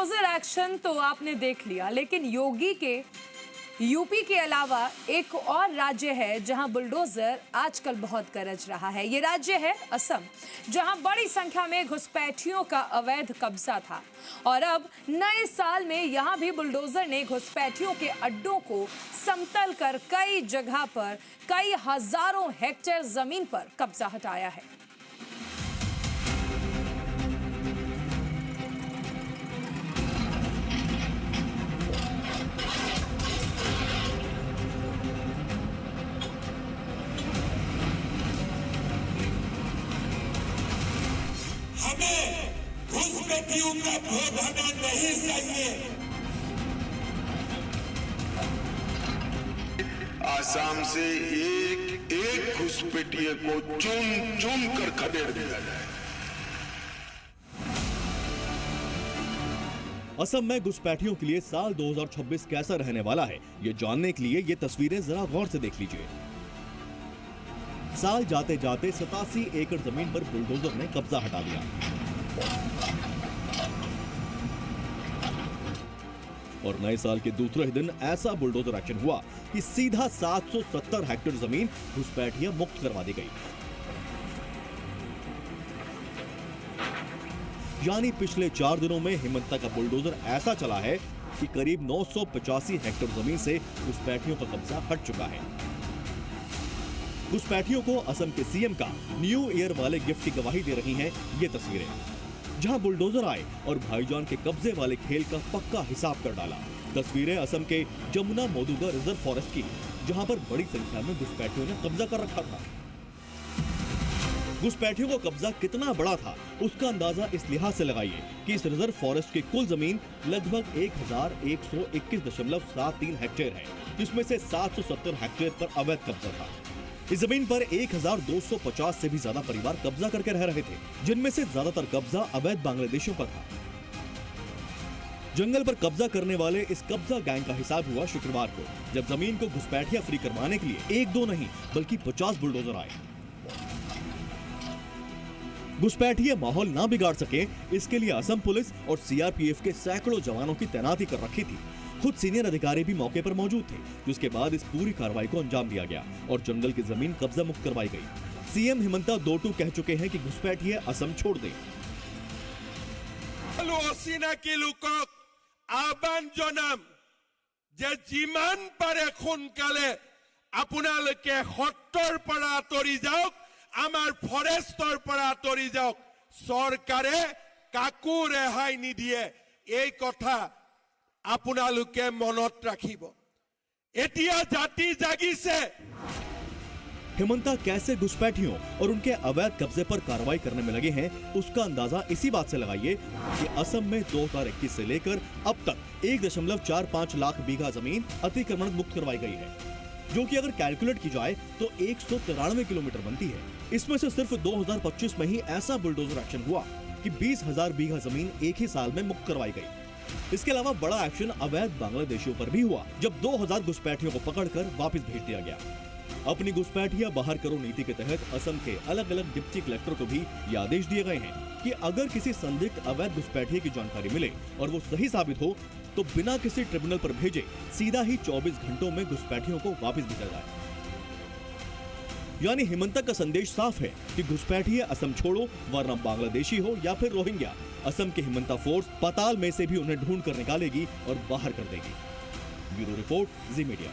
Bulldozer action तो आपने देख लिया, लेकिन योगी के यूपी के अलावा एक और राज्य है जहां बुलडोजर आजकल बहुत गरज रहा है। ये राज्य है असम, जहां बड़ी संख्या में घुसपैठियों का अवैध कब्जा था और अब नए साल में यहां भी बुलडोजर ने घुसपैठियों के अड्डों को समतल कर कई जगह पर कई हजारों हेक्टेयर जमीन पर कब्जा हटाया है। हमें घुसपैठियों का भोग हमें नहीं चाहिए। आसाम से एक एक घुसपैठिए को चुन चुन कर खदेड़ दिया जाए। असम में घुसपैठियों के लिए साल 2026 कैसा रहने वाला है, ये जानने के लिए ये तस्वीरें जरा गौर से देख लीजिए। साल जाते जाते 87 एकड़ जमीन पर बुलडोजर ने कब्जा हटा लिया। और नए साल के दूसरे ही दिन ऐसा बुलडोजर एक्शन हुआ कि सीधा 770 हेक्टेयर जमीन घुसपैठियां मुक्त करवा दी गई। यानी पिछले 4 दिनों में हिमंता का बुलडोजर ऐसा चला है कि करीब 985 हेक्टेयर जमीन से घुसपैठियों का कब्जा हट चुका है। घुसपैठियों को असम के सीएम का न्यू ईयर वाले गिफ्ट की गवाही दे रही हैं ये तस्वीरें, जहां बुलडोजर आए और भाईजान के कब्जे वाले खेल का पक्का हिसाब कर डाला। तस्वीरें असम के जमुना मौजूदा रिजर्व फॉरेस्ट की, जहां पर बड़ी संख्या में घुसपैठियों ने कब्जा कर रखा था। घुसपैठियों का कब्जा कितना बड़ा था उसका अंदाजा इस लिहाज से लगाइए कि इस रिजर्व फॉरेस्ट की कुल जमीन लगभग 1121.73 हेक्टेयर है, जिसमें से 770 हेक्टेयर पर अवैध कब्जा था। इस जमीन पर 1250 से भी ज्यादा परिवार कब्जा करके रह रहे थे, जिनमें से ज्यादातर कब्जा अवैध बांग्लादेशियों का था। जंगल पर कब्जा करने वाले इस कब्जा गैंग का हिसाब हुआ शुक्रवार को, जब जमीन को घुसपैठियां फ्री करवाने के लिए 1-2 नहीं बल्कि 50 बुलडोजर आए। घुसपैठियां माहौल ना बिगाड़ सके, इसके लिए असम पुलिस और सीआरपीएफ के सैकड़ों जवानों की तैनाती कर रखी थी। खुद सीनियर अधिकारी भी मौके पर मौजूद थे, जिसके बाद इस पूरी कार्रवाई को अंजाम दिया गया और जंगल की जमीन कब्जा मुक्त करवाई गई। सीएम हिमंता दो कह चुके हैं कि घुसपैठिए असम छोड़ दें। অচিনাকি লোকক আহ্বান জনাম যে যিমান পাৰে সোনকালে আপোনালোকে সত্ৰৰ পৰা আঁতৰি যাওক, আমাৰ ফৰেষ্টৰ পৰা আঁতৰি যাওক। চৰকাৰে কাকো ৰেহাই নিদিয়ে, এই কথা আপোনালোকে মনত ৰাখিব। এতিয়া জাতি জাগিছে। हिमंता कैसे घुसपैठियों और उनके अवैध कब्जे पर कार्रवाई करने में लगे हैं, उसका अंदाजा इसी बात से लगाइए कि असम में 2021 से लेकर अब तक 1.45 लाख बीघा जमीन अतिक्रमण मुक्त करवाई गई है, जो कि अगर कैलकुलेट की जाए तो 193 किलोमीटर बनती है। इसमें से सिर्फ 2025 में ही ऐसा बुलडोजर एक्शन हुआ कि 20,000 बीघा जमीन एक ही साल में मुक्त करवाई गई। इसके अलावा बड़ा एक्शन अवैध बांग्लादेशियों पर भी हुआ, जब 2000 घुसपैठियों को पकड़कर वापस भेज दिया गया। अपनी घुसपैठियां बाहर करो नीति के तहत असम के अलग अलग डिप्टी कलेक्टर को भी ये आदेश दिए गए हैं कि अगर किसी संदिग्ध अवैध घुसपैठिए की जानकारी मिले और वो सही साबित हो तो बिना किसी ट्रिब्यूनल पर भेजे सीधा ही 24 घंटों में घुसपैठियों को वापस भेजा जाए। यानी हिमंता का संदेश साफ है कि घुसपैठिए असम छोड़ो, वरना बांग्लादेशी हो या फिर रोहिंग्या, असम के हिमंता फोर्स पाताल में से भी उन्हें ढूंढ कर निकालेगी और बाहर कर देगी। ब्यूरो रिपोर्ट, जी मीडिया।